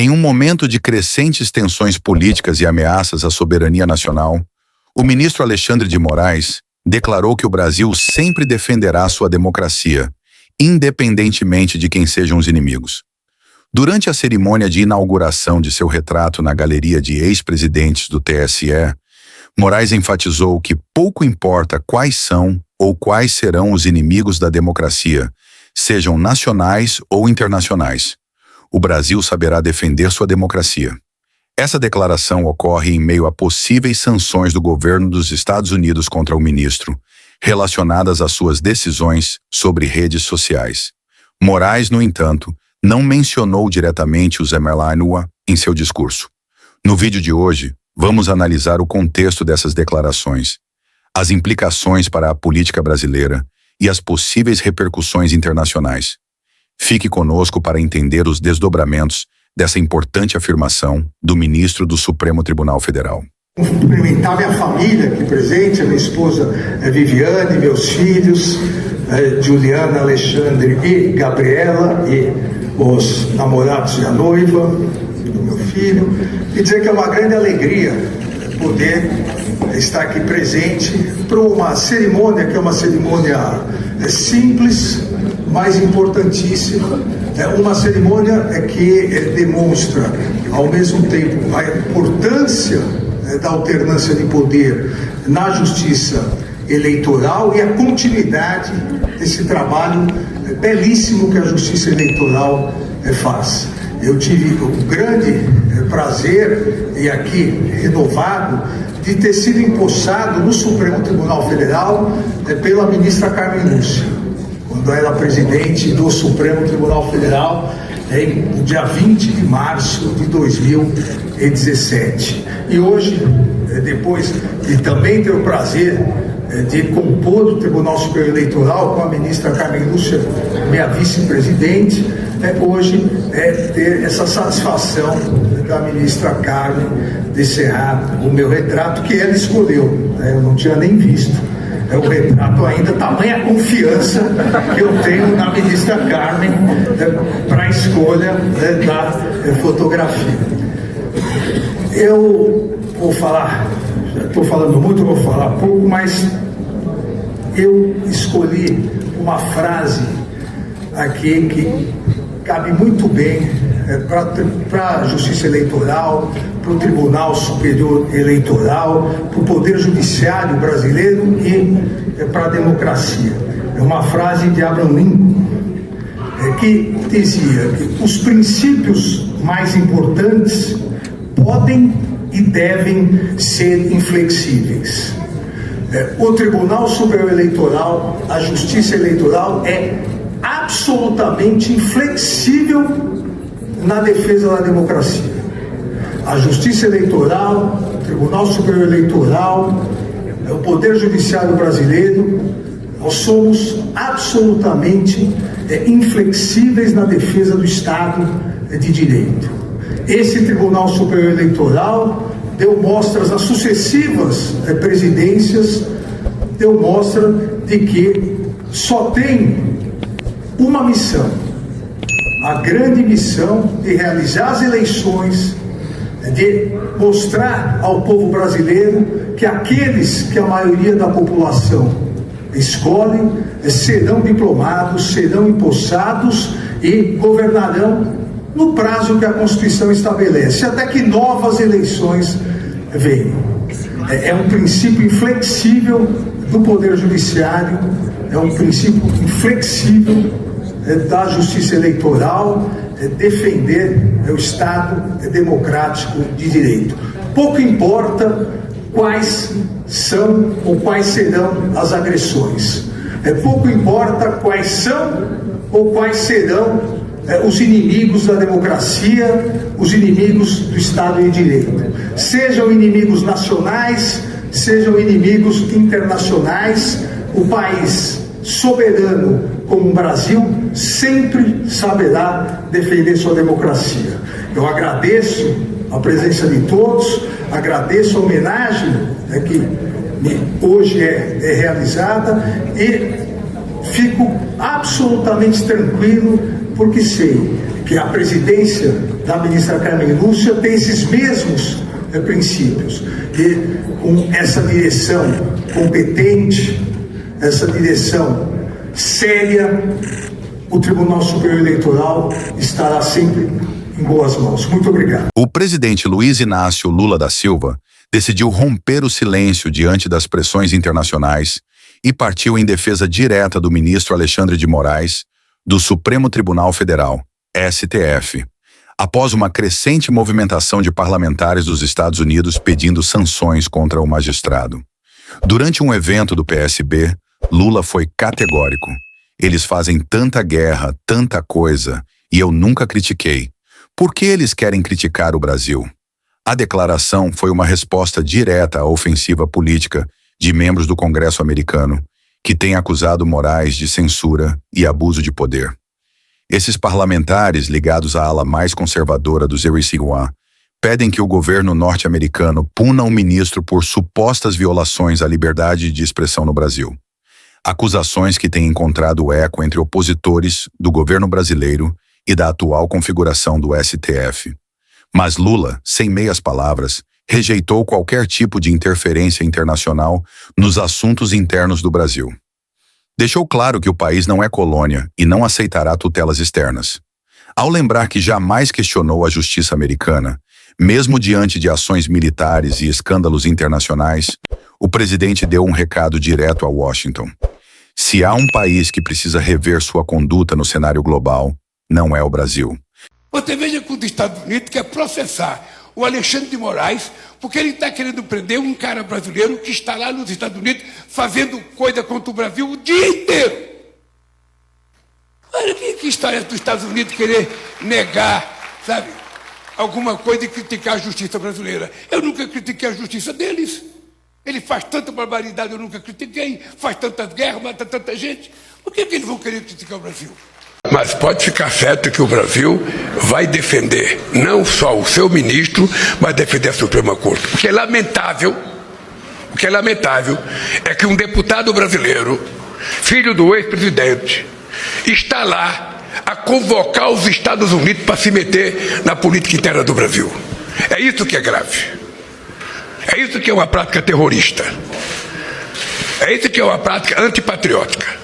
Em um momento de crescentes tensões políticas e ameaças à soberania nacional, o ministro Alexandre de Moraes declarou que o Brasil sempre defenderá sua democracia, independentemente de quem sejam os inimigos. Durante a cerimônia de inauguração de seu retrato na galeria de ex-presidentes do TSE, Moraes enfatizou que pouco importa quais são ou quais serão os inimigos da democracia, sejam nacionais ou internacionais. O Brasil saberá defender sua democracia. Essa declaração ocorre em meio a possíveis sanções do governo dos Estados Unidos contra o ministro, relacionadas às suas decisões sobre redes sociais. Moraes, no entanto, não mencionou diretamente os MLNUA em seu discurso. No vídeo de hoje, vamos analisar o contexto dessas declarações, as implicações para a política brasileira e as possíveis repercussões internacionais. Fique conosco para entender os desdobramentos dessa importante afirmação do ministro do Supremo Tribunal Federal. Cumprimentar minha família aqui presente, a minha esposa Viviane, meus filhos, Juliana, Alexandre e Gabriela, e os namorados e a noiva do meu filho, e dizer que é uma grande alegria poder estar aqui presente para uma cerimônia que é uma cerimônia simples, mas importantíssima. É uma cerimônia que demonstra, ao mesmo tempo, a importância da alternância de poder na justiça eleitoral e a continuidade desse trabalho belíssimo que a justiça eleitoral faz. Eu tive o grande prazer, e aqui renovado, de ter sido empossado no Supremo Tribunal Federal pela ministra Carmen Lúcia, quando era presidente do Supremo Tribunal Federal, no dia 20 de março de 2017. E hoje, depois de também ter o prazer de compor o Tribunal Superior Eleitoral com a ministra Carmen Lúcia, minha vice-presidente, hoje ter essa satisfação da ministra Carmen de encerrar o meu retrato que ela escolheu, eu não tinha nem visto. O retrato ainda, tamanha confiança que eu tenho na ministra Carmen para a escolha da fotografia. Eu vou falar, já estou falando muito, vou falar pouco, mas eu escolhi uma frase aqui que cabe muito bem para a Justiça Eleitoral, para o Tribunal Superior Eleitoral, para o Poder Judiciário brasileiro e para a democracia. É uma frase de Abraham Lincoln, que dizia que os princípios mais importantes podem e devem ser inflexíveis. O Tribunal Superior Eleitoral, a Justiça Eleitoral é absolutamente inflexível na defesa da democracia. A Justiça Eleitoral, o Tribunal Superior Eleitoral, o Poder Judiciário brasileiro, nós somos absolutamente inflexíveis na defesa do Estado de Direito. Esse Tribunal Superior Eleitoral deu mostras nas sucessivas presidências, deu mostra de que só tem uma missão, a grande missão de realizar as eleições, de mostrar ao povo brasileiro que aqueles que a maioria da população escolhe serão diplomados, serão empossados e governarão no prazo que a Constituição estabelece, até que novas eleições venham. É um princípio inflexível do Poder Judiciário, é um princípio inflexível da Justiça Eleitoral, defender o Estado democrático de direito. Pouco importa quais são ou quais serão as agressões. Pouco importa quais são ou quais serão os inimigos da democracia, os inimigos do Estado de Direito. Sejam inimigos nacionais, sejam inimigos internacionais, o país soberano como o Brasil sempre saberá defender sua democracia. Eu agradeço a presença de todos, agradeço a homenagem que hoje é realizada e fico absolutamente tranquilo porque sei que a presidência da ministra Carmen Lúcia tem esses mesmos princípios. E com essa direção competente, essa direção séria, o Tribunal Superior Eleitoral estará sempre em boas mãos. Muito obrigado. O presidente Luiz Inácio Lula da Silva decidiu romper o silêncio diante das pressões internacionais e partiu em defesa direta do ministro Alexandre de Moraes, do Supremo Tribunal Federal, STF, após uma crescente movimentação de parlamentares dos Estados Unidos pedindo sanções contra o magistrado. Durante um evento do PSB, Lula foi categórico. Eles fazem tanta guerra, tanta coisa, e eu nunca critiquei. Por que eles querem criticar o Brasil? A declaração foi uma resposta direta à ofensiva política de membros do Congresso americano, que têm acusado Moraes de censura e abuso de poder. Esses parlamentares, ligados à ala mais conservadora dos Irisiguá, pedem que o governo norte-americano puna o ministro por supostas violações à liberdade de expressão no Brasil. Acusações que têm encontrado eco entre opositores do governo brasileiro e da atual configuração do STF. Mas Lula, sem meias palavras, rejeitou qualquer tipo de interferência internacional nos assuntos internos do Brasil. Deixou claro que o país não é colônia e não aceitará tutelas externas. Ao lembrar que jamais questionou a justiça americana, mesmo diante de ações militares e escândalos internacionais, o presidente deu um recado direto a Washington. Se há um país que precisa rever sua conduta no cenário global, não é o Brasil. Você veja que os Estados Unidos quer processar o Alexandre de Moraes porque ele está querendo prender um cara brasileiro que está lá nos Estados Unidos fazendo coisa contra o Brasil o dia inteiro. Olha que história dos Estados Unidos querer negar, sabe, alguma coisa e criticar a justiça brasileira. Eu nunca critiquei a justiça deles. Ele faz tanta barbaridade, eu nunca critiquei, faz tantas guerras, mata tanta gente. Por que eles vão querer criticar o Brasil? Mas pode ficar certo que o Brasil vai defender não só o seu ministro, mas defender a Suprema Corte. O que é lamentável é que um deputado brasileiro, filho do ex-presidente, está lá a convocar os Estados Unidos para se meter na política interna do Brasil. É isso que é grave. É isso que é uma prática terrorista. É isso que é uma prática antipatriótica.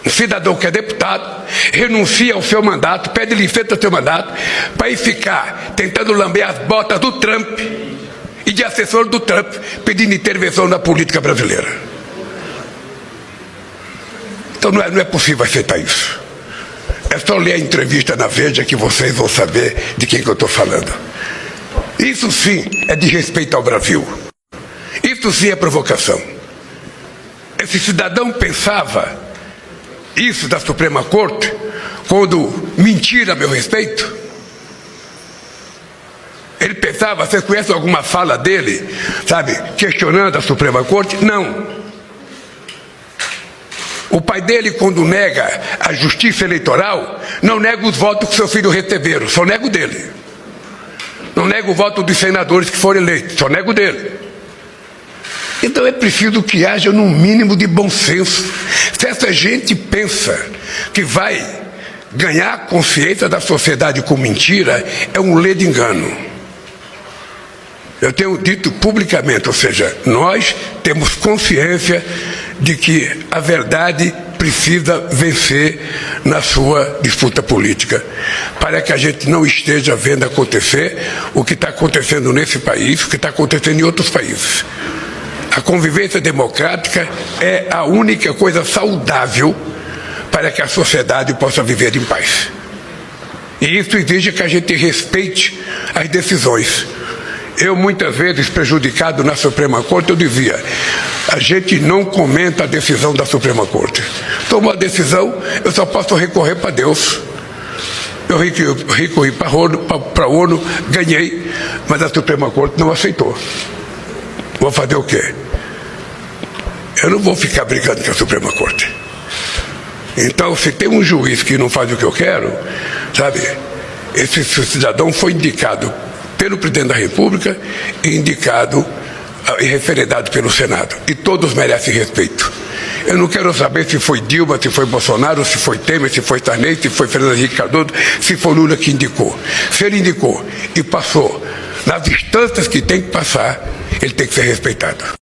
Um cidadão que é deputado renuncia ao seu mandato, pede licença ao seu mandato, para ir ficar tentando lamber as botas do Trump e de assessor do Trump, pedindo intervenção na política brasileira. Então não é possível aceitar isso. É só ler a entrevista na Veja que vocês vão saber de quem que eu estou falando. Isso sim é desrespeito ao Brasil. Isso sim é provocação. Esse cidadão pensava isso da Suprema Corte quando mentia a meu respeito? Ele pensava, você conhece alguma fala dele, sabe, questionando a Suprema Corte? Não. O pai dele, quando nega a justiça eleitoral, não nega os votos que seu filho receberam, só nega o dele. Não nega o voto dos senadores que foram eleitos, só nega o dele. Então é preciso que haja um mínimo de bom senso. Se essa gente pensa que vai ganhar a consciência da sociedade com mentira, é um ledo engano. Eu tenho dito publicamente, ou seja, nós temos consciência de que a verdade precisa vencer na sua disputa política, para que a gente não esteja vendo acontecer o que está acontecendo nesse país, o que está acontecendo em outros países. A convivência democrática é a única coisa saudável para que a sociedade possa viver em paz. E isso exige que a gente respeite as decisões. Eu, muitas vezes, prejudicado na Suprema Corte, eu dizia, a gente não comenta a decisão da Suprema Corte. Tomou a decisão, eu só posso recorrer para Deus. Eu recorri para a ONU, ganhei, mas a Suprema Corte não aceitou. Vou fazer o quê? Eu não vou ficar brigando com a Suprema Corte. Então, se tem um juiz que não faz o que eu quero, sabe, esse cidadão foi indicado pelo presidente da República e indicado e referendado pelo Senado. E todos merecem respeito. Eu não quero saber se foi Dilma, se foi Bolsonaro, se foi Temer, se foi Sarney, se foi Fernando Henrique Cardoso, se foi Lula que indicou. Se ele indicou e passou nas instâncias que tem que passar, ele tem que ser respeitado.